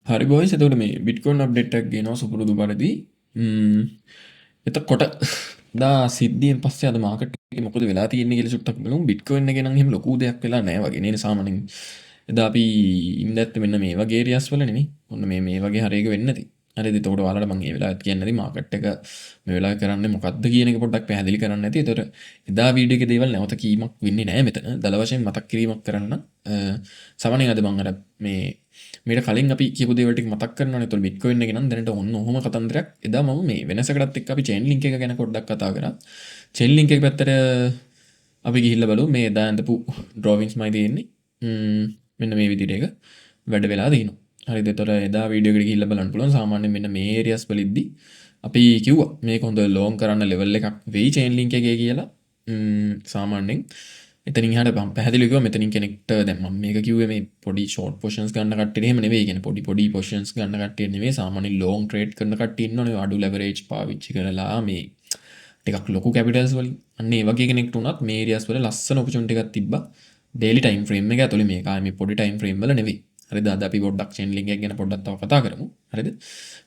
හරි බොයිස්, එතකොට මේ බිට්කොයින් අප්ඩේට් එකක් ගේනවා සුපුරුදු පරිදි. එතකොට දා සිද්ධියෙන් පස්සේ අද මාකට් එකේ මොකද වෙලා තියෙන්නේ කියලා චුට්ටක් බලමු. බිට්කොයින් එක නම් එහෙම ලොකු දෙයක් වෙලා නැහැ වගේ නේද සාමාන්‍යයෙන්. එදා අපි ඉන්න ඇත්තේ මෙන්න මේ වගේ ඒරියාස් වල නෙමෙයි. ඔන්න මේ වගේ හරියක වෙන්නේ නැති. හරිද? එතකොට ඔයාලට මම මේ වෙලාවත් කියන්නේ නැති මාකට් එක මේ වෙලාවේ කරන්නේ මොකද්ද කියන එක පොඩ්ඩක් පැහැදිලි කරන්න නැති. එතකොට එදා වීඩියෝ එකේ දේවල් නැවත කීමක් වෙන්නේ නැහැ මෙතන. දල වශයෙන් මතක් කිරීමක් කරන්න. සාමාන්‍යයෙන් අද මම අර මේට කලින් අපි කියපු දේවල් ටික මතක් කරනවා. එතකොට බිට්කොයින් එක නම් දැනට ඔන්න ඔහොම කතන්දරයක්. එදා මම මේ වෙනසකටත් එක්ක අපි චේන් ලින්ක් එක ගැන පොඩ්ඩක් කතා කරා. චේන් ලින්ක් එක පැත්තට අපි ගිහිල්ලා බලමු. මේ එදා ඇඳපු ඩ්‍රොවින්ග්ස්මයි තියෙන්නේ. මෙන්න මේ විදිහට එක වැඩ වෙලා තියෙනවා. හරිද? එතකොට එදා වීඩියෝ එකට ගිහිල්ලා බලන්න පුළුවන්. සාමාන්‍යයෙන් මෙන්න මේ ඒරියාස් වලදී අපි කිව්වා මේක හොඳ ලොං කරන්න ලෙවල් එකක් වෙයි චේන් ලින්ක් එකේ කියලා. සාමාන්‍යයෙන් එතනින් එහාට මම පැහැදිලිව කිව්වා මෙතනින් කෙනෙක්ට දැන් මම මේක කිව්වේ මේ පොඩි ෂෝට් පොසිෂන්ස් ගන්න කට්ටියට එහෙම නෙවෙයි. කියන්නේ පොඩි පොසිෂන්ස් ගන්න කට්ටියට නෙවෙයි. සාමාන්‍ය ලොං ට්‍රේඩ් කරන කට්ටිය ඉන්නවනේ අඩු ලෙවරේජ් පාවිච්චි කරලා මේ ටිකක් ලොකු කැපිටල්ස් වලින්. අන්න ඒ වගේ කෙනෙක්ට උනත් මේ ඒරියාස් වල ලස්සන ඔපචුනිටි එකක් තිබ්බා. ඩේලි ටයිම් ෆ්‍රේම් එක ඇතුලේ මේක ආයේ මේ පොඩි ටයිම් ෆ්‍රේම් වල නෙවෙයි. හරිද? අද අපි පොඩ්ඩක් චේන් ලින්ක් එක ගැන පොඩ්ඩක් තව කතා කරමු. හරිද?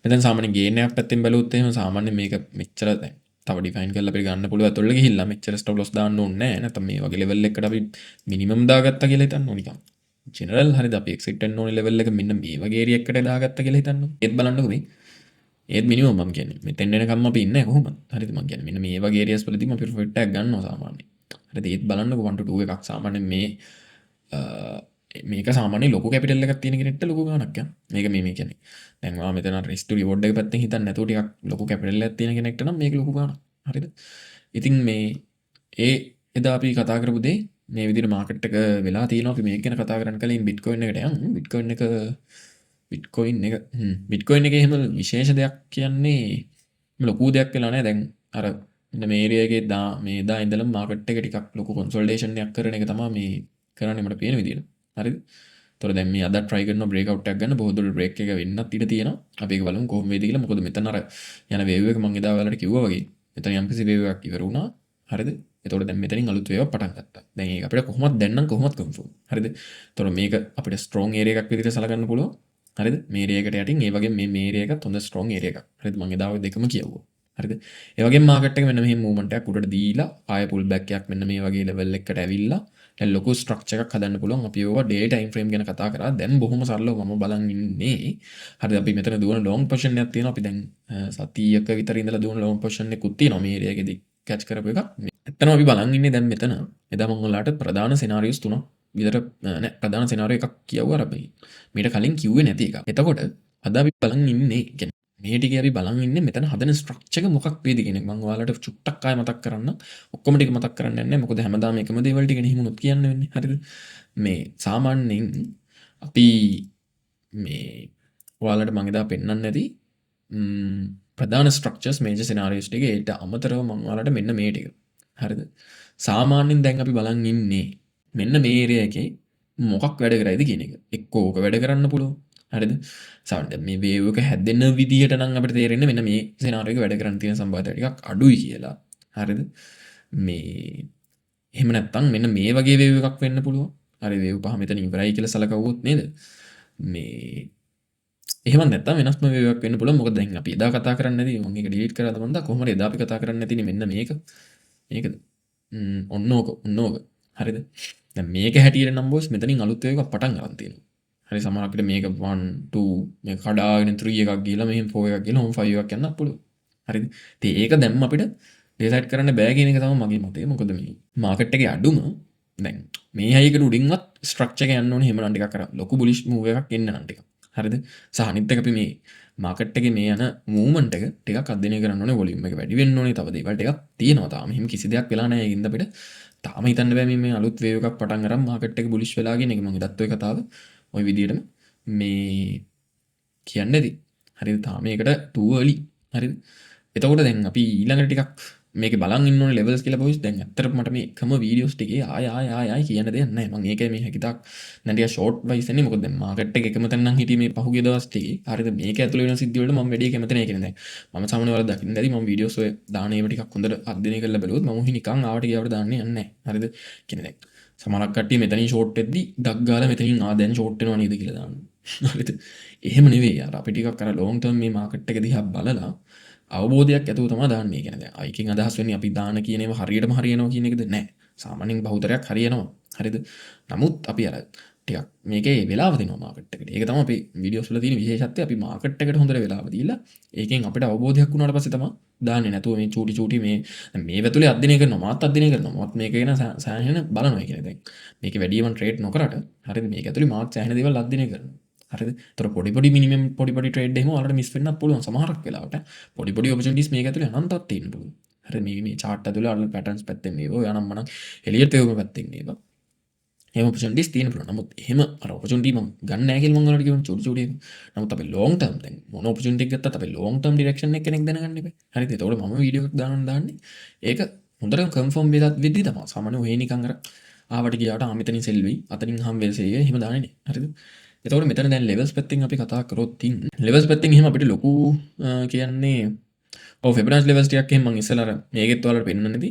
මෙතන සාමාන්‍ය ගේන් එකක් පැත්තෙන් බැලුවොත් එහෙම සාමාන්‍ය මේක මෙච්චර දැන් තව ඩිෆයින් කරලා අපිට ගන්න පුළුවන් ඇතුළට ගිහිල්ලා මෙච්චර ස්ටොප් ලොස් දාන්න ඕනේ නැහැ. නැත්නම් මේ වගේ ලෙවල් එකකට අපි මිනිමම් දාගත්තා කියලා හිතන්න ඕනේ නිකන්. ජෙනරල් හරිද? අපි එක්සිට් වෙන්න ඕනේ ලෙවල් එක මෙන්න මේ වගේ ඒරියා එකකට දාගත්තා කියලා හිතන්න. ඒත් බලන්නකෝ මේ. ඒත් මිනිමම් මම කියන්නේ. මෙතෙන් එනකම් අපි ඉන්නේ කොහොමද? හරිද? මම කියන්නේ මෙන්න මේ වගේ ඒරියාස් වලදීම අපි ප්‍රොෆිට් එකක් ගන්නවා සාමාන්‍යයෙන්. හරිද? ඒත් බලන්නකෝ 1 to 2 එකක් සාමාන්‍යයෙන් මේක සාමාන්‍ය ලොකු කැපිටල් එකක් තියෙන කෙනෙක්ට ලොකු ගාණක් යන. මේක මේ කියන්නේ. දැන් ඔයා මෙතන රිස්ක් ටු රිවෝඩ් එක පැත්තෙන් හිතන්නේ නැතුව ටිකක් ලොකු කැපිටල් එකක් තියෙන කෙනෙක්ට නම් මේක ලොකු ගාණක්. හරිද? ඉතින් මේ එදා අපි කතා කරපු දේ මේ විදිහට මාකට් එක වෙලා තියෙනවා. අපි මේක ගැන කතා කරන්න කලින් බිට්කොයින් එකට යමු. බිට්කොයින් එකේ එහෙම විශේෂ දෙයක් කියන්නේ ලොකු දෙයක් වෙලා නැහැ. දැන් අර මෙන්න මේ ඒරියා එකේ මේ දා ඉඳලම මාකට් එක ටිකක් ලොකු කොන්සොලිඩේෂන් එකක් කරන එක තමයි මේ කරන්නේ මට පේන විදිහට. හරිද? ඒතකොට දැන් මේ අද try කරනවා බ්‍රේක් අවුට් එකක් ගන්න. බොහෝ දුරට බ්‍රේක් එක වෙන්නත් ඉඩ තියෙනවා. අපි ඒක බලමු කොහොම වෙයිද කියලා. මොකද මෙතන අර යන වේව් එක මම එදා ඔයාලට කිව්වා වගේ. මෙතන යම්කිසි වේව් එකක් ඉවර වුණා. හරිද? එතකොට දැන් මෙතනින් අලුත් වේව් එකක් පටන් ගත්තා. දැන් ඒක අපිට කොහොමද දැන් නම් කොහොමද කන්ෆර්ම්. හරිද? එතකොට මේක අපිට ස්ට්‍රෝං ඒරියා එකක් විදිහට සලකන්න පුළුවන්. හරිද? මේ ඒරියා එකට යටින් ඒ වගේ මේ ඒරියා එකත් හොඳ ස්ට්‍රෝං ඒරියා එකක්. හරිද? මම එදා ඔය දෙකම කියවුවා. හරිද? ඒ වගේම මාකට් එක මෙන්න මෙහෙම මූවමන්ට් එකක් උඩට දීලා ආය පුල් බෑක් එකක් මෙන්න මේ වගේ ලෙවල් එකකට ඇවිල්ලා දැන් ලොකු ස්ට්‍රක්චර් එකක් හදන්න පුළුවන්. අපි ඒවා ඩේ ටයිම් ෆ්‍රේම් ගැන කතා කරා. දැන් බොහොම සරලව මම බලන් ඉන්නේ. හරිද? අපි මෙතන දුවන ලොං පොසිෂන් එකක් තියෙනවා. අපි දැන් සතියක විතර ඉඳලා දුවන ලොං පොසිෂන් එකකුත් තියෙනවා මේ ඒරියා එකේදී කැච් කරපු එකක්. ඇත්තටම අපි බලන් ඉන්නේ දැන් මෙතන. එදා මම ඔයාලට ප්‍රධාන සිනාරියෝස් තුනක් විතර නෑ ප්‍රධාන සිනාරියෝ එකක් කියවුවා අපි. මීට කලින් කිව්වේ නැති එකක්. එතකොට අද අපි බලන් ඉන්නේ මේ ටික අපි බලන් ඉන්නේ මෙතන හදන ස්ට්‍රක්චර් එක මොකක් වේද කියන එක. මම ඔයාලට චුට්ටක් ආයෙ මතක් කරන්න. ඔක්කොම ටික මතක් කරන්න යන්නේ නැහැ. මොකද හැමදාම එකම දේවල් ටික නෙහිමුණොත් කියන්න වෙන්නේ. හරිද? මේ සාමාන්‍යයෙන් අපි මේ ඔයාලට මම එදා පෙන්නන්න ඇති ප්‍රධාන ස්ට්‍රක්චර්ස් මේජර් සිනාරියෝස් ටික ඒට අමතරව මම ඔයාලට මෙන්න මේ ටික. හරිද? සාමාන්‍යයෙන් දැන් අපි බලන් ඉන්නේ මෙන්න මේ ඒරියා එකේ මොකක් වැඩ කරයිද කියන එක. එක්කෝ ඕක වැඩ කරන්න පුළුවන්. හරිද? සාමාන්‍යයෙන් මේ වේව් එක හැදෙන විදිහට නම් අපිට තේරෙන්නේ මෙන්න මේ සිනාරියෝ එක වැඩ කරන්න තියෙන සම්භාවිතය ටිකක් අඩුයි කියලා. හරිද? මේ එහෙම නැත්තම් මෙන්න මේ වගේ වේව් එකක් වෙන්න පුළුවන්. හරි වේව් පහ මෙතන ඉවරයි කියලා සලකවුවොත් නේද? මේ එහෙම නැත්තම් වෙනස්ම වේව් එකක් වෙන්න පුළුවන්. මොකද දැන් අපි එදා කතා කරන්නේ නැති මම ඒක ඩිලීට් කරාද මන්ද කොහොමද එදා අපි කතා කරන්නේ නැතිනේ මෙන්න මේක. මේකද? ඔන්න ඕක. හරිද? දැන් මේක හැටියට නම් බොස් මෙතනින් අලුත් වේව් එකක් පටන් ගන්න තියෙනවා. හරි සමහර අපිට මේක 1 2 මේ කඩාගෙන 3 එකක් ගිහලා මෙහෙම 4 එකක් ගිහලා හොම් 5 එකක් යන්නත් පුළුවන්. හරිද? ඉතින් ඒක දැම්ම අපිට ඩිසයිඩ් කරන්න බෑ කියන එක තමයි මගේ මතය. මොකද මේ මාකට් එකේ අඩුම දැන් මේ හයියකට උඩින්වත් ස්ට්‍රක්චර් එක යන්න ඕනේ එහෙම නම් ටිකක් අර ලොකු බුලිෂ් මූව් එකක් එන්න නම් ටිකක්. හරිද? සහ අනිත් එක අපි මේ මාකට් එකේ මේ යන මූවමන්ට් එක ටිකක් අධ්‍යයනය කරන්න ඕනේ. වොලියුම් එක වැඩි වෙන්න ඕනේ. තව දේවල් ටිකක් තියෙනවා. තාම එහෙම කිසි දෙයක් වෙලා නැහැ. ඒකින්ද අපිට තාම හිතන්න බෑ මේ අලුත් වේව් එකක් පටන් අරන් මාකට් එක බුලිෂ් වෙලා කියන එක. මම ඉදත් ඔය කතාව ওই විදිහටම මේ කියන්නේ හරිද? තාම මේකට too early. හරිද? එතකොට දැන් අපි ඊළඟට ටිකක් මේක බලන් ඉන්න ඕනේ levels කියලා boys. දැන් ඇත්තටම මට මේ එකම වීඩියෝස් ටිකේ ආය කියන්න දෙයක් නැහැ. මම ඒකයි මේ හැකිතාක් දැන් ටික ෂෝට් වයිස් එන්නේ. මොකද දැන් මාකට් එක එකම තැන නම් හිටියේ මේ පහුගිය දවස් ටිකේ. හරිද? මේක ඇතුළේ වෙන සිද්ධි වලට මම වැඩි කැමති නැහැ කියන්නේ. දැන් මම සාමාන්‍ය වල දකින්න ඇති මම වීඩියෝස් ඔය දාන ඒවා ටිකක් හොඳට අධ්‍යයනය කරලා බලුවොත් මම උහි නිකන් ආවට ගියාවට දාන්නේ නැහැ. හරිද? කියන්නේ දැන් සමහරක් කට්ටිය මෙතනින් ෂෝට් වෙද්දි ඩක් ගාලා මෙතනින් දැන් ෂෝට් වෙනවා නේද කියලා දානවා. හරිද? එහෙම නෙවෙයි අර අපි ටිකක් අර ලොං ටර්ම් මේ මාකට් එක දිහා බලලා අවබෝධයක් ඇතුව තමයි දාන්නේ. ඒ කියන්නේ දැන් අයිකින් අදහස් වෙන්නේ අපි දාන කියන ඒවා හරියටම හරියනවා කියන එකද? නෑ. සාමාන්‍යයෙන් බහුතරයක් හරියනවා. හරිද? නමුත් අපි අර ටිකක් මේකේ වෙලාව දෙනවා මාකට් එකට. ඒක තමයි අපි වීඩියෝස් වල තියෙන විශේෂත්වය. අපි මාකට් එකට හොඳට වෙලාව දීලා ඒකෙන් අපිට අවබෝධයක් වුණාට පස්සේ තමයි දාන්නේ. නැතුව මේ චූටි චූටි මේ වැතුලේ අධ්‍යයනය කරනවා. මාත් අධ්‍යයනය කරනවා. මාත් මේක ගැන සෑහෙන බලනවා. ඒ කියන්නේ දැන් මේකේ වැඩිම ට්‍රේඩ් නොකරට හරිද? මේක ඇතුලේ මාත් සෑහෙන දේවල් අධ්‍යයනය කරනවා. හරිද? ඒතර පොඩි මිනිමම් පොඩි ට්‍රේඩ් එහෙම ඔයාලට මිස් වෙන්නත් පුළුවන් සමහරක් වෙලාවට. පොඩි ඔපචුනිටිස් මේක ඇතුලේ අනන්තවත් තියෙන්න පුළුවන්. හරි මේ chart ඇතුලේ ඔයාලට පැටර්න්ස් පැත්තෙන් මේව යනම් මනම් එලියට වේව පැත්තෙන් මේව. එහෙම ඔපචුනිටිස් තියෙන්න පුළුවන්. නමුත් එහෙම අර ඔපචුනිටි මම ගන්න නැහැ කියලා මම ඔයාලට කියනවා චුටි චුටි. නමුත් අපි ලොං ටර්ම් දැන් මොන ඔපචුනිටි එකක් ගත්තත් අපි ලොං ටර්ම් ඩිරෙක්ෂන් එක කෙනෙක් දැනගන්න එපා. හරිද? ඒතකොට මම වීඩියෝ එකක් දාන්නේ ඒක හොඳට කන්ෆර්ම් වෙලා වෙද්දි තමයි. සාමාන්‍ය ඔය නිකන් අර ආවට ගියාට මෙතනින් සෙල් වෙයි අතනින් හම් වෙල්ස් වෙයි එහෙම දාන්නේ නේ. හරිද? එතකොට මෙතන දැන් ලෙවල්ස් පැත්තෙන් අපි කතා කරොත් තින් ලෙවල්ස් පැත්තෙන් එහෙම අපිට ලොකු කියන්නේ ඔව් ෆිබොනාචි ලෙවල්ස් ටිකක් එහෙම මම ඉස්සෙල්ලා අර මේකෙත් ඔයාලට පෙන්වන්න නැති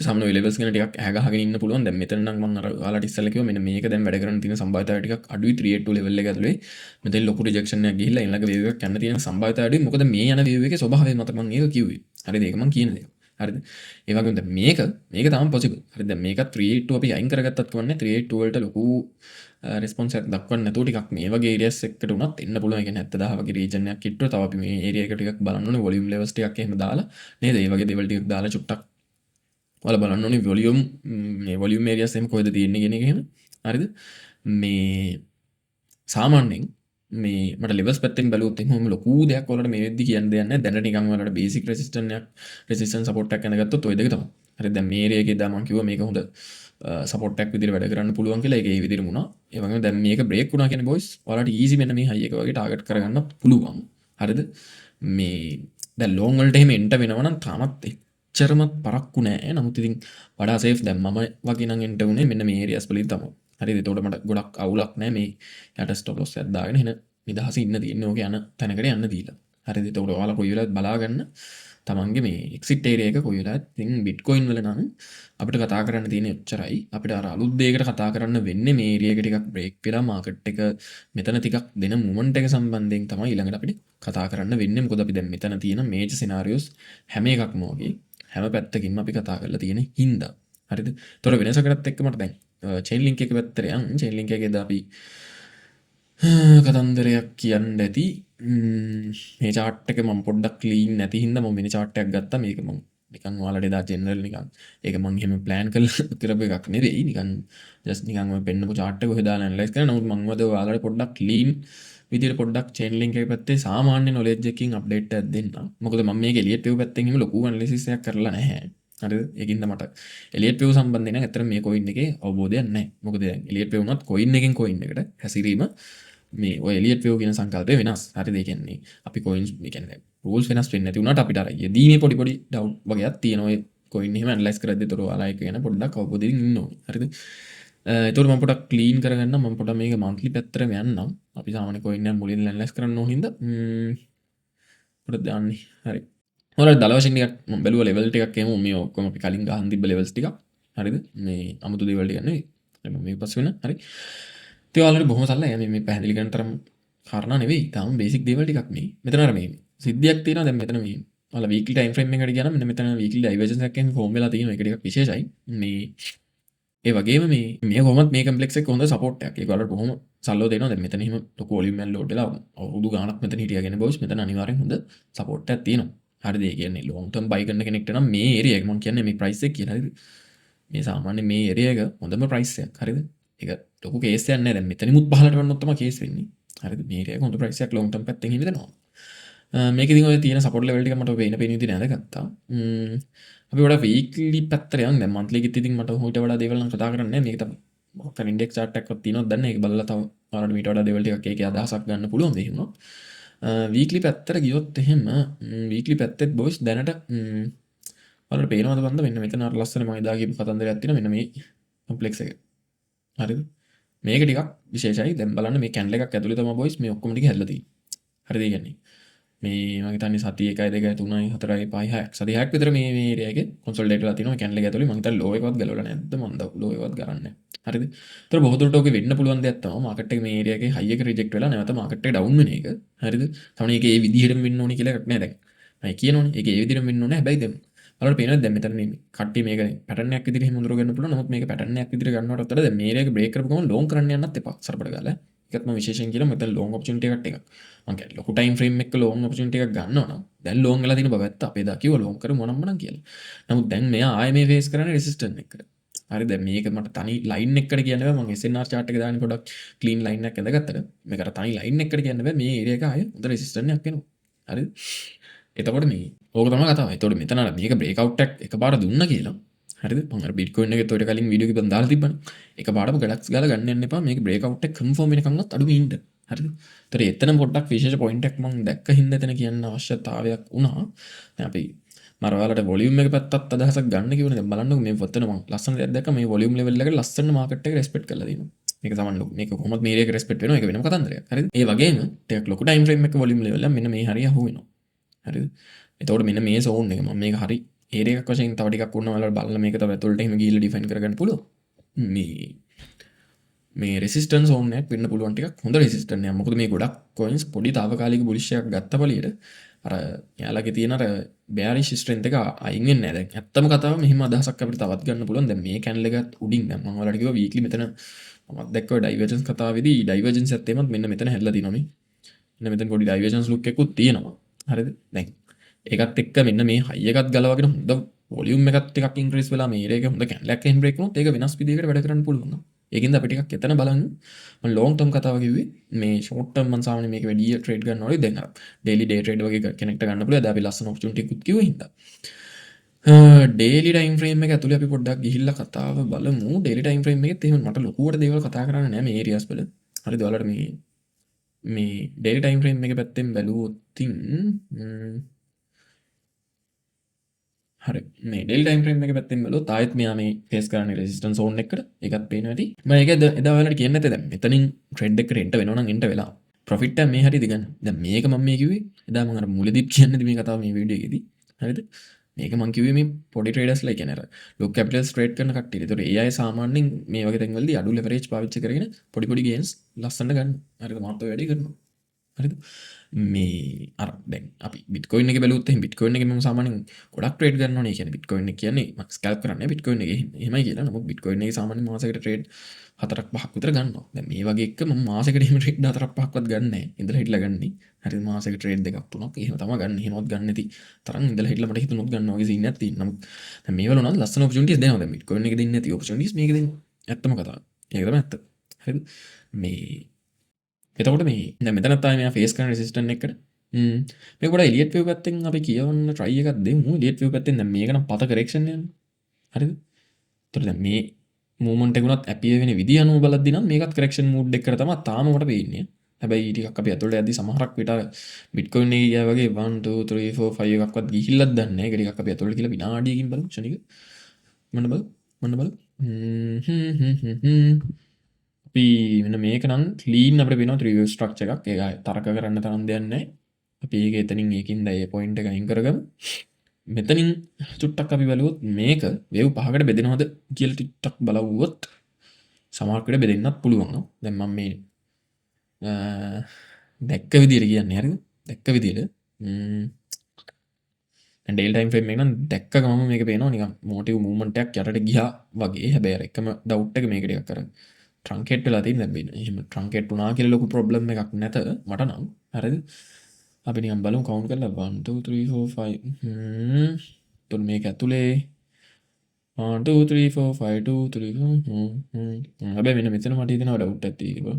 සාමාන්‍ය ඔය ලෙවල්ස් ගැන ටිකක් ඇහගහගෙන ඉන්න පුළුවන්. දැන් මෙතන නම් මම අර ඔයාලට ඉස්සෙල්ලා කිව්වා මෙන්න මේක දැන් වැඩ කරන්න තියෙන සම්භාවිතාවය ටිකක් අඩුයි 382 ලෙවල් එක ඇතුලේ. මෙතන ලොකු රිජෙක්ෂන් එකක් ගිහිල්ලා ඊළඟ වේව් එකක් යන්න තියෙන සම්භාවිතාවය අඩුයි. මොකද මේ යන වේව් එකේ ස්වභාවය මත මම ඒක කිව්වේ. හරිද? ඒක මම කියන දේ. හරිද? ඒ වගේම දැන් මේක තමයි පොසිබල්. හරිද? දැන් මේක 382 අපි අයින් කරගත්තත් කවන්නේ 382 වලට ලොකු රෙස්පොන්ස් එකක් දක්වන්න නැතුව ටිකක් මේ වගේ ඒරියාස් එකකට උනත් එන්න පුළුවන්. ඒ කියන්නේ 70000 වගේ රීජන් එකක් කිට්ටුව තව අපි මේ ඒරියා එක ටිකක් බලන්න ඕනේ වොලියුම් ලෙවල්ස් ටිකක් එහෙම දාලා නේද? ඒ වගේ දේවල් ටිකක් දාලා චුට්ටක් ඔයාලා බලන්න ඕනේ වොලියුම් මේ වොලියුම් ඒරියාස් එහෙම කොහෙද තියෙන්නේ කියන එක එහෙම. හරිද? මේ සාමාන්‍යයෙන් මේ මට ලෙවල්ස් පැත්තෙන් බැලුවොත් එහෙම ලොකු දෙයක් ඔයාලට මේ වෙද්දි කියන්න දෙයක් නැහැ. දැනට නිකන් ඔයාලට බේසික් රෙසිස්ටන්ස් සපෝට් එකක් ගන්නගත්තොත් ඔය දෙක තමයි. හරිද? දැන් මේ ඒරියා එකේ දා මම කිව්වා මේක හොඳ සපෝට් එකක් විදිහට වැඩ කරන්න පුළුවන් කියලා. ඒක ඒ විදිහට වුණා. ඒ වගේම දැන් මේක බ්‍රේක් වුණා කියන්නේ බොයිස් ඔයාලට ඊසි මෙන්න මේ හයි එක වගේ ටාගට් කරගන්න පුළුවන්. හරිද? මේ දැන් ලොන් වලට එහෙම එන්ට වෙනවා නම් තාමත් එච්චරමත් පරක්කු නෑ. නමුත් ඉතින් වඩා සේෆ් දැන් මම වගේ නම් එන්ට උනේ මෙන්න මේ ඒරියාස් වලින් තමයි. හරිද? ඒතකොට මට ගොඩක් අවුලක් නෑ මේ යට ස්ටොප් ලොස් එකක් දාගෙන එන නිදහසේ ඉන්න තියෙන්නේ. ඕක යන තැනකට යන්න දීලා. හරිද? ඒතකොට ඔයාලා කොයි වෙලාවත් බලා ගන්න තමන්ගේ මේ එක්සිට් ඒරියා එක කොයි වෙලාවත් ඉතින් බිට්කොයින් වල නම් අපිට කතා කරන්න තියෙන්නේ ඔච්චරයි. අපිට අර අලුත් දෙයකට කතා කරන්න වෙන්නේ මේ ඒරියා එක ටිකක් බ්‍රේක් වෙලා මාකට් එක මෙතන ටිකක් දෙන මොමන්ට් එක සම්බන්ධයෙන් තමයි ඊළඟට අපිට කතා කරන්න වෙන්නේ. මොකද අපි දැන් මෙතන තියෙන මේජර් සිනාරියෝස් හැම එකක්ම වගේ හැම පැත්තකින්ම අපි කතා කරලා තියෙන හින්දා. හරිද? ඒතොර වෙනසකටත් එක්ක මට දැන් චේන් ලින්ක් එක පැත්තට යන් චේන් ලින්ක් එකේද අපි කතන්දරයක් කියන්න ඇති. මේ chart එක මම පොඩ්ඩක් ක්ලීන් නැති හින්දා මම වෙන chart එකක් ගත්තා. මේක මම නිකන් ඔයාලට එදා ජෙනරල් නිකන් ඒක මම එහෙම ප්ලෑන් කරලා කරපු එකක් නෙවෙයි. නිකන් ජස්ට් නිකන් ඔය පෙන්නපු chart එක ඔය දාලා ඇනලයිස් කරලා නමුත් මම වද ඔයාලට පොඩ්ඩක් ක්ලීන් විදිහට පොඩ්ඩක් චේන් ලින්ක් එක පැත්තේ සාමාන්‍ය නොලෙජ් එකකින් අප්ඩේට් එකක් දෙන්න. මොකද මම මේක එලියට් වේව් පැත්තෙන් එහෙම ලොකු ඇනලිසිස් එකක් කරලා නැහැ. හරිද? ඒකින්ද මට එලියට් වේව් සම්බන්ධයෙන් නම් ඇත්තට මේ කොයින් එකේ අවබෝධයක් නැහැ. මොකද දැන් එලියට් වේව් උනත් කොයින් එකෙන් කොයින් එකට හැසිරීම මේ ඔය එලියට් වේව් කියන සංකල්පය වෙනස්. හරිද? ඒ කියන්නේ අපි කොයින්ස් මේ කියන්නේ රූල්ස් වෙනස් වෙන්නේ නැති වුණාට අපිට අර යෙදීමේ පොඩි ඩවුට් වගේක් තියෙනවා. ඔය කොයින් එහෙම ඇනලයිස් කරද්දී තොර ඔයාලා ඒක ගැන පොඩ්ඩක් අවබෝධයෙන් ඉන්න ඕනේ. හරිද? ඒතකොට මම පොඩ්ඩක් ක්ලීන් කරගන්න මම පොඩ්ඩක් මේක මන්ත්ලි පැත්තට යන්නම්. අපි සාමාන්‍ය කොයින් එක මුලින් ඇනලයිස් කරන්න ඕන හින්දා පොඩ්ඩක් දාන්නේ. හරි. ඔයාලා දල වශයෙන් ටිකක් මම බැලුවා ලෙවල් ටිකක් එහෙම මේ ඔක්කොම අපි කලින් ගහන් තිබ්බ ලෙවල්ස් ටිකක්. හරිද? මේ අමුතු දේවල් ටිකක් නෙවෙයි. මම මේක පස්සේ වෙන. හරි. ඒ ඔයාලට බොහොම සරලයි. මේ පැහැදිලි කරන තරම් කාරණා නෙවෙයි. තාම බේසික් දේවල් ටිකක් මේ. මෙතන අර මේ සිද්ධියක් තියෙනවා දැන් මෙතන මේ ඔයාලා වීක්ලි ටයිම් ෆ්‍රේම් එකකට ගියා නම් මෙන්න මෙතන වීක්ලි ඩයිවර්ජන්ස් එකක් එහෙම ෆෝම් වෙලා තියෙනවා. ඒක ටිකක් විශේෂයි. මේ ඒ වගේම මේ කොහොමත් මේ කම්ප්ලෙක්ස් එක හොඳ සපෝට් එකක්. ඒක වලට බොහොම සල්ලෝ දෙනවා. දැන් මෙතන එහෙම ලොකු වොලියුම් එකක් ලෝඩ් වෙලා අවුරුදු ගාණක් මෙතන හිටියාගෙන බොස් මෙතන අනිවාර්යෙන් හොඳ සපෝට් එකක් තියෙනවා. හරිද? ඒ කියන්නේ ලොන්ග් ටර්ම් බයි කරන කෙනෙක්ට නම් මේ ඒරියා එක මම කියන්නේ මේ ප්‍රයිස් එක කියලා. හරිද? මේ සාමාන්‍ය මේ ඒරියා එක හොඳම ප්‍රයිස් එකක්. හරිද? ඒක ලොකු කේස් එකක් නෑ. දැන් මෙතනිමුත් පහලට වන්නොත් තමයි කේස් වෙන්නේ. හරිද? මේ ඒරියා එක හොඳ ප්‍රයිස් එකක් ලොන්ග් ටර්ම් පැත්තෙන් හිමිදෙනවා. මේක ඉතින් ඔය තියෙන සපෝට් ලෙවල් ටික මට වෙන විදිහට නැදගත්තා. අපි වඩා වීක්ලි පැත්තට යන් දැන් මන්ත්ලි කිත් ඉතින් මට හොයිට වඩා දේවල් නම් කතා කරන්න නෑ. මේක තමයි මොකක් හරි ඉන්ඩෙක්ස් chart එකක් තියෙනවද දන්නේ නැහැ. ඒක බලලා තව ඔයාලට මීට වඩා දේවල් ටිකක් ඒකේ අදහසක් ගන්න පුළුවන් වෙයි වුණා. වීක්ලි පැත්තට ගියොත් එහෙම වීක්ලි පැත්තෙත් බොයිස් දැනට ඔයාලට පේනවද බන්ද මෙන්න මෙතන අර ලස්සන මම එදා කියපු කතන්දරයක් තියෙනවා මෙන්න මේ කම්ප්ලෙක්ස් එක. හරිද? මේක ටිකක් විශේෂයි. දැන් බලන්න මේ කැන්ඩල් එකක් ඇතුලේ තමයි බොයිස් මේ ඔක්කොම ටික හැදලා තියෙන්නේ. හරිද? කියන්නේ මේ මගේ හිතන්නේ සතිය 1 2 3 4 5 6ක් සති 6ක් විතර මේ ඒරියා එකේ කොන්සොලිඩේට් වෙලා තිනවා කැනල් එක ඇතුලේ. මම හිතන්නේ ලෝ එකවත් ගලවලා නැද්ද මන්ද ලෝ එකවත් ගරන්නේ නැහැ. හරිද? ඒතර බොහෝ දුරට ඔගේ වෙන්න පුළුවන් දෙයක් තමයි මාකට් එක මේ ඒරියා එකේ හයි එක රිජෙක්ට් වෙලා නැවත මාකට් එක ඩවුන් වෙන එක. හරිද? තමයි ඒක ඒ විදිහටම වෙන්න ඕනේ කියලා එකක් නෑ දැන්. මම කියනෝනේ ඒක ඒ විදිහටම වෙන්න ඕනේ. හැබැයි දැන් බලන්න පේනවද දැන් මෙතන මේ කට්ටිය මේක පැටර්න් එකක් විදිහට එහෙම උඳුර ගන්න පුළුවන්. නමුත් මේක පැටර්න් එකක් විදිහට ගන්නවට වඩා දැන් මේ ඒරියා එක බ්‍රේක් කරපු ගමන් ලොන් කරන්න යන්නත් එපා. සරපඩ ගාලා. ඒකත් මම විශේෂයෙන් කියනවා මෙතන ලොන් ඔපචුනිටි එකක් ටිකක්. මම කියන්නේ ලොකු ටයිම් ෆ්‍රේම් එකක ලොන් ඔපචුනිටි එකක් ගන්නවා නම් දැන් ලොන් වෙලා තියෙන බව ඇත්ත. අපේ දා කිව්වා ලොන් කරමු මොනම්ම නම් කියලා. නමුත් දැන් මෙයා ආයෙ මේ ෆේස් කරන්නේ රෙසිස්ටන්ට් එකට. හරි දැන් මේක මට තනි ලයින් එකකට කියන්න බෑ. මම SNR chart එක දාන්නේ පොඩක් ක්ලීන් ලයින් එකක් ඇඳගත්තට මේකට තනි ලයින් එකකට කියන්න බෑ. මේ ඒරියා එක ආයෙ හොඳ රෙසිස්ටන්ට් එකක් එනවා. හරිද? එතකොට මේ ඕක තමයි කතාව. එතකොට මෙතන අර මේක බ්‍රේක් අවුට් එකක් එකපාර දුන්නා කියලා. හරිද? මම අර බිට්කොයින් එකේ ඔය කලින් වීඩියෝ එකක් දාලා තිබ්බනේ. එකපාරම ගලක්ස් ගාලා ගන්න යන්න එපා. මේක බ්‍රේක් අවුට් එක කන්ෆර්ම් වෙනකන්වත් අඩුම ඉන්න. හරිද? ඒතර එතන පොඩ්ඩක් විශේෂ පොයින්ට් එකක් මම දැක්ක හින්දා එතන කියන්න අවශ්‍යතාවයක් වුණා. දැන් අපි මර ඔයාලට වොලියුම් එක පැත්තත් අදහසක් ගන්න කිව්වනේ. දැන් බලන්නකෝ මේ වත්තන මම ලස්සන දෙයක් දැක්ක මේ වොලියුම් ලෙවල් එකට ලස්සන මාකට් එක රෙස්පෙක්ට් කරලා දෙනවා. මේක සමහරවිට මේක කොහොමද මේ ඒරියා එක රෙස්පෙක්ට් වෙනවා ඒක වෙනම කතන්දරයක්. හරිද? ඒ වගේම ටිකක් ලොකු ටයිම් ෆ්‍රේම් එකක වොලියුම් ලෙවල් එක මෙන්න මේ හරිය අහු වෙනවා. හරිද? එතකොට මෙන්න මේ සෝන් එක මම මේක හරි ඒරියා එකක් වශයෙන් තව ටිකක් උන්න ඔයාලට බලලා මේක තව ඇතුළට එහෙම ගිහිල්ලා ඩිෆයින් කරගන්න පුළුවන්. මේ රෙසිස්ටන්ස් සෝන් එකක් වෙන්න පුළුවන් ටිකක් හොඳ රෙසිස්ටන්ට් එකක්. මොකද මේ ගොඩක් කොයින්ස් පොඩි తాවකාලික බුලිෂ් එකක් ගත්ත පළියට අර යාලගේ තියෙන අර බෑරිෂ් ස්ට්‍රෙන්ත් එක අයින් වෙන්නේ නැහැ. දැන් ඇත්තම කතාව මෙහිම අදහසක් අපිට තවත් ගන්න පුළුවන්. දැන් මේ කැන්ඩල් එකත් උඩින් දැන් මම ඔයාලට කිව්වා වීක්ලි මෙතන මම දැක්ක ඔය ඩයිවර්ජන්ස් කතාවේදී ඩයිවර්ජන්ස් එකත් එමත් මෙන්න මෙතන හැදලා තිනවා මේ. මෙන්න මෙතන පොඩි ඩයිවර්ජන්ස් ලුක් එකකුත් තියෙනවා. හරිද? දැන් ඒකත් එක්ක මෙන්න මේ හයි එකත් ගලවගෙන හොඳ වොලියුම් එකත් ටිකක් ඉන්ක්‍රීස් වෙලා මේ ඒරියා එක හොඳ කැන්ඩල් එකක් එහෙම බ්‍රේක් වුණොත් ඒක වෙනස් විදිහකට වැඩ කරන්න පුළුවන්. ඒකින්ද අපි ටිකක් එතන බලන්න. මම ලොන්గ్ ටර්ම් කතාව කිව්වේ මේ ෂෝට් ටර්ම් මම සාමාන්‍යයෙන් මේක වැඩි ට්‍රේඩ් ගන්නවා වගේ දැන් අර ඩේලි ඩේ ට්‍රේඩ් වගේ කෙනෙක්ට ගන්න පුළුවන්. දැන් අපි ලස්සන ඔපචුනිටි එකකුත් කිව්වා හින්දා. ඩේලි ටයිම් ෆ්‍රේම් එක ඇතුලේ අපි පොඩ්ඩක් ගිහිල්ලා කතාව බලමු. ඩේලි ටයිම් ෆ්‍රේම් එකෙත් එහෙම මට ලොකුවට දේවල් කතා කරන්න නෑ මේ ඒරියාස් වල. හරිද? ඔයාලට මේ ඩේලි ටයිම් ෆ්‍රේම් එක පැත්තෙන් බැලුවොත් හරි මේ ඩේලි ටයිම් ෆ්‍රේම් එක පැත්තෙන් බැලුවොත් ආයෙත් මෙයා මේ ෆේස් කරන්නේ රෙසිස්ටන්ස් සෝන් එකකට. ඒකත් පේනවා ඇති. මම ඒක එදා ඔයාලට කියන්න නැත්තේ දැන් මෙතනින් ට්‍රෙන්ඩ් එකට එන්ට වෙනවා නම් එන්ට වෙලා ප්‍රොෆිට් එක මේ හරියද ගන්න. දැන් මේක මම මේ කිව්වේ එදා මම අර මුලදීත් කියන්නේ මේ කතාව මේ වීඩියෝ එකේදී. හරිද? මේක මම කිව්වේ මේ පොඩි ට්‍රේඩර්ස්ලා කියන්නේ අර ලොක් කැපිටල්ස් ට්‍රේඩ් කරන කට්ටිය. ඒතකොට ඒ අය සාමාන්‍යයෙන් මේ වගේ තැන්වලදී අඩු ලෙවරේජ් පාවිච්චි කරගෙන පොඩි ගේන්ස් ලස්සනට ගන්න. හරිද? මාත් ඔය වැඩේ කරනවා. හරිද? මේ අර දැන් අපි බිට්කොයින් එක බැලුවොත් එහෙනම් බිට්කොයින් එකේ මම සාමාන්‍යයෙන් ගොඩක් ට්‍රේඩ් කරනවා නේ. කියන්නේ බිට්කොයින් එක කියන්නේ මම ස්කැල්ප් කරන්නේ බිට්කොයින් එකේ එහෙමයි කියලා. නමුත් බිට්කොයින් එකේ සාමාන්‍යයෙන් මාසෙකට ට්‍රේඩ් 4ක් 5ක් විතර ගන්නවා. දැන් මේ වගේ එක මම මාසෙකට එහෙම ට්‍රේඩ් 4ක් 5ක්වත් ගන්න නැහැ. ඉඳලා හිටලා ගන්නේ. හරිද? මාසෙකට ට්‍රේඩ් දෙකක් තුනක් එහෙම තමයි ගන්න. එහෙමවත් ගන්න නැති තරම් ඉඳලා හිටලා මට හිතුනොත් ගන්නවා වගේ සීන් එකක් තියෙනවා. නමුත් දැන් මේ වල උනත් ලස්සන ඔපචුනිටිස් දෙනවා. දැන් බිට්කොයින් එකේ දෙන්නේ නැති ඔපචුනිටිස් මේක දෙන්නේ. ඇත්තම කතාව. ඒක තමයි ඇත්ත. හරිද? මේ එතකොට මේ දැන් මෙතනත් ආයේ මෙයා ෆේස් කරන රෙසිස්ටන්ට් එකට මේක පොඩ්ඩක් එලියට් වේව් පැත්තෙන් අපි කියවන්න try එකක් දෙමු. එලියට් වේව් පැත්තෙන් දැන් මේක නම් පත කරෙක්ෂන් යනවා. හරිද? ඒතකොට දැන් මේ මූවමන්ට් එක උනත් ඇපිය වෙන විදිය අනුව බලද්දී නම් මේකත් කරෙක්ෂන් මූඩ් එකකට තමයි තාම මට පේන්නේ. හැබැයි ටිකක් අපි ඇතුළට යද්දී සමහරක් විට බිට්කොයින් එකේ ගියා වගේ 1 2 3 4 5 එකක්වත් ගිහිල්ලත් දන්නේ නැහැ. ඒක ටිකක් අපි ඇතුළට කියලා විනාඩියකින් බලමු ක්ෂණික. මොන්න බලමු. අපි මෙන්න මේක නම් ක්ලීන් අපිට වෙනවා 3 wave structure එකක්. ඒක තරක කරන්න තරම් දෙයක් නැහැ. අපි ඒක එතනින් ඒකින්ද ඒ පොයින්ට් එක අයින් කරගමු. මෙතනින් චුට්ටක් අපි බලුවොත් මේක වේව් පහකට බෙදෙනවද කියලා ටිකක් බලවුවොත් සමහරකට බෙදෙන්නත් පුළුවන්. දැන් මම මේ දැක්ක විදියට කියන්නේ හරිද? දැක්ක විදියට දැන් ඩේල් ටයිම් ෆ්‍රේම් එක නම් දැක්ක ගමන් මේක පේනවා නිකන් මොටිව් මූවමන්ට් එකක් යටට ගියා වගේ. හැබැයි අර එකම ඩවුට් එක මේක ටිකක් අර ට්‍රන්කේට් වෙලා තියෙන දැන් බින්න. එහෙම ට්‍රන්කේට් වුණා කියලා ලොකු ප්‍රොබ්ලම් එකක් නැත මට නම්. හරිද? අපි නිකන් බලමු කවුන්ට් කරලා 1 2 3 4 5 තුන් මේක ඇතුලේ 1 2 3 4 5 2 3 4 හැබැයි මෙන්න මෙතන මට හිතෙනවා ඩවුට් එකක් තියෙනවා.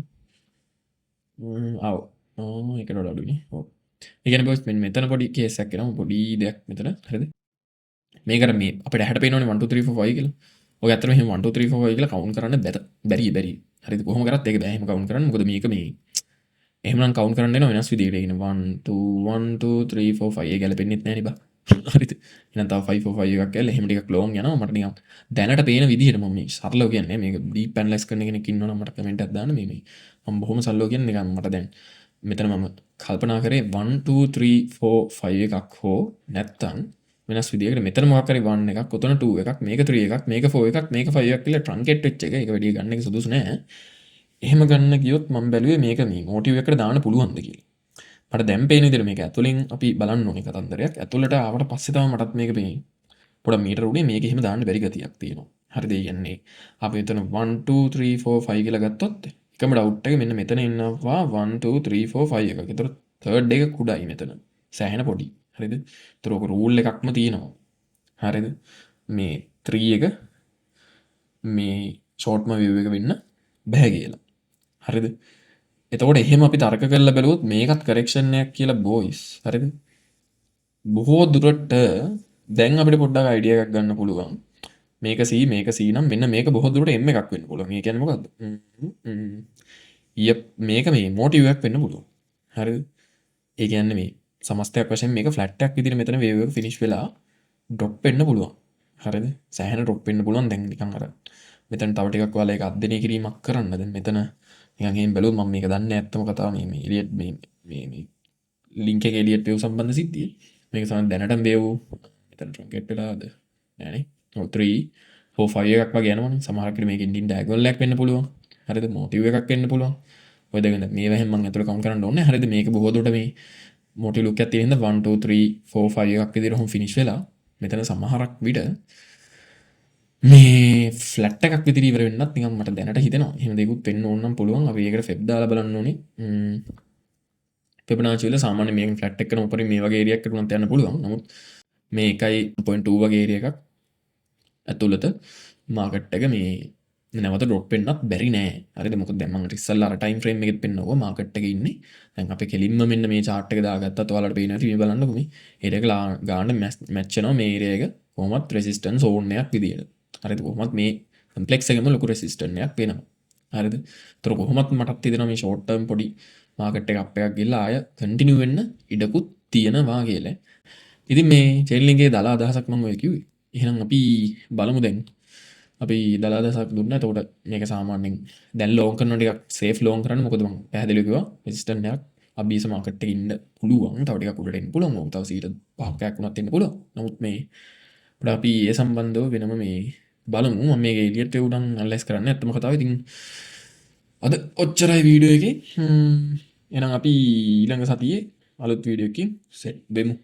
ඒකට වඩා අඩුයි. ඔව්. ඒ කියන්නේ බොස් මෙතන පොඩි කේස් එකක් එනවා. පොඩි දෙයක් මෙතන. හරිද? මේකට මේ අපිට හැට පේනවනේ 1 2 3 4 5 කියලා. ඔය ඇත්තටම එහෙම 1 2 3 4 5 කියලා කවුන්ට් කරන්න බැරි. හරිද? කොහොම කරත් ඒක බෑ එහෙම කවුන්ට් කරන්න. මොකද මේක මේ එහෙමනම් කවුන්ට් කරන්න එනවා වෙනස් විදිහකට. ඒ කියන්නේ 1 2 3 4 5 ඒ ගැලපෙන්නෙත් නෑ නේ බා. හරිද? එහෙනම් තව 5 4 5 එකක් කියලා එහෙම ටිකක් ලොන් යනවා. මට නිකන් දැනට පේන විදිහට මම මේ සරලව කියන්නේ මේක ඩීප් ඇනලයිස් කරන කෙනෙක් ඉන්නවනම් මට කමෙන්ට් එකක් දාන්න මේ මම බොහොම සරලව කියන්නේ නිකන් මට දැන් මෙතන මම කල්පනා කරේ 1 2 3 4 5 එකක් හෝ නැත්තම් වෙනස් විදිහකට මෙතන මොකක් හරි 1 එකක් උතන 2 එකක් මේක 3 එකක් මේක 4 එකක් මේක 5 එකක් කියලා ට්‍රන්කේට් වෙච්ච එක ඒක වැඩි ගන්න එක සුදුසු නෑ. එහෙම ගන්න ගියොත් මම බැලුවේ මේක මේ මොටිව් එකට දාන්න පුළුවන්ද කියලා. මට දැන් පේන විදිහට මේක ඇතුලෙන් අපි බලන්න ඕනේ කතන්දරයක්. ඇතුළට ආවට පස්සේ තමයි මටත් මේක පේන්නේ. පොඩක් මීටර උඩේ මේක එහෙම දාන්න බැරි ගතියක් තියෙනවා. හරිද? ඒ කියන්නේ අපි එතන 1 2 3 4 5 කියලා ගත්තොත් එකම ඩවුට් එක මෙන්න මෙතන ඉන්නවා 1 2 3 4 5 එකක්. ඒතර තර්ඩ් එක කුඩායි මෙතන. සෑහෙන පොඩි. හරිද? ඒතර ඔක රූල් එකක්ම තියෙනවා. හරිද? මේ 3 එක මේ ෂෝට්ම view එක වෙන්න බෑ කියලා. හරිද? එතකොට එහෙම අපි තර්ක කරලා බැලුවොත් මේකත් කරෙක්ෂන් එකක් කියලා බොයිස්. හරිද? බොහෝ දුරට දැන් අපිට පොඩ්ඩක් අයිඩියා එකක් ගන්න පුළුවන්. මේක C මේක C නම් මෙන්න මේක බොහෝ දුරට M එකක් වෙන්න පුළුවන්. ඒ කියන්නේ මොකද්ද? මේක මේ මොටිව් එකක් වෙන්න පුළුවන්. හරිද? ඒ කියන්නේ මේ සමස්තයක් වශයෙන් මේක ෆ්ලැට් එකක් විදිහට මෙතන වේව් එක ෆිනිෂ් වෙලා ඩ්‍රොප් වෙන්න පුළුවන්. හරිද? සෑහෙන ඩ්‍රොප් වෙන්න පුළුවන් දැන් නිකන් අර මෙතන තව ටිකක් ඔයාලා ඒක අධ්‍යයනය කිරීමක් කරන්න. දැන් මෙතන නිකන් එහෙම බැලුවොත් මම මේක දන්නේ නැත්තම කතාව මේ එලියට් මේ ලින්ක් එක එලියට් වේව් සම්බන්ධ සිද්ධිය. මේක තමයි දැනටම වේව් මෙතන ට්‍රන්කේට් වෙලාද නෑනේ. 3 4 5 එකක් වගේ යනවනේ. සමහරක් විට මේක ඉන්ඩින් ඩයගොනල් එකක් වෙන්න පුළුවන්. හරිද? මොටිව් එකක් වෙන්න පුළුවන්. ඔය දෙක මේ වැහෙන් මම ඇතුළේ කවුන්ට් කරන්න ඕනේ. හරිද? මේක බොහෝ දුරට මේ මොටිව් ලුක් එකක් තියෙන හින්දා 1 2 3 4 5 එකක් විදිහට හොම් ෆිනිෂ් වෙලා මෙතන සමහරක් විට මේ ෆ්ලැට් එකක් විදිහට ඉවර වෙන්නත් නිකන් මට දැනට හිතෙනවා. එහෙම දෙයක්ත් වෙන්න ඕන නම් පුළුවන්. අපි ඒකට ෆෙබ් දාලා බලන්න ඕනේ. ෆිබොනාචි වල සාමාන්‍ය මේකෙන් ෆ්ලැට් එකක උඩරින් මේ වගේ ඒරියා එකකට උනත් යන්න පුළුවන්. නමුත් මේ 1.2 වගේ ඒරියා එකක් ඇතුළත මාකට් එක මේ නැවත ඩ්‍රොප් වෙන්නත් බැරි නෑ. හරිද? මොකද දැන් මම ඉස්සල්ලා අර ටයිම් ෆ්‍රේම් එකෙත් පෙන්නනවා මාකට් එකේ ඉන්නේ. දැන් අපි කෙලින්ම මෙන්න මේ chart එක දාගත්තත් ඔයාලට පේනවා ඇති මේ බලන්නකො මේ ඒරියා එක ගාන මැච් වෙනවා මේ ඒරියා එක කොහොමත් රෙසිස්ටන්ස් ඕන් එකක් විදියට. හරිද? කොහොමත් මේ කම්ප්ලෙක්ස් එකෙම ලොකු රෙසිස්ටන්ස් එකක් වෙනවා. හරිද? ඒතර කොහොමත් මටත් හිතෙනවා මේ ෂෝට් ටර්ම් පොඩි මාකට් එක අප් එකක් ගිහලා ආය කන්ටිනියු වෙන්න ඉඩකුත් තියෙනවා කියලා. ඉතින් මේ චේන්ලින් එකේ දාලා අදහසක් මම ඔය කිව්වේ. එහෙනම් අපි බලමු දැන්. අපි දලා අදහසක් දුන්නා. එතකොට මේක සාමාන්‍යයෙන් දැන් ලෝන් කරනවා ටිකක් සේෆ් ලෝන් කරන්න. මොකද මම පැහැදිලිව කිව්වා රෙසිස්ටන්ස් එකක් අබීස මාකට් එකේ ඉන්න පුළුවන්. තව ටිකක් උඩට එන්න පුළුවන්. ඕක තව 5%ක් වුණත් එන්න පුළුවන්. නමුත් මේ අපිට අපි ඒ සම්බන්ධව වෙනම මේ බලමු. මම මේක එලියට් වේව් නම් ඇනලයිස් කරන්න ඇත්තම කතාව. ඉතින් අද ඔච්චරයි වීඩියෝ එකේ. එහෙනම් අපි ඊළඟ සතියේ අලුත් වීඩියෝ එකකින් සෙට් වෙමු.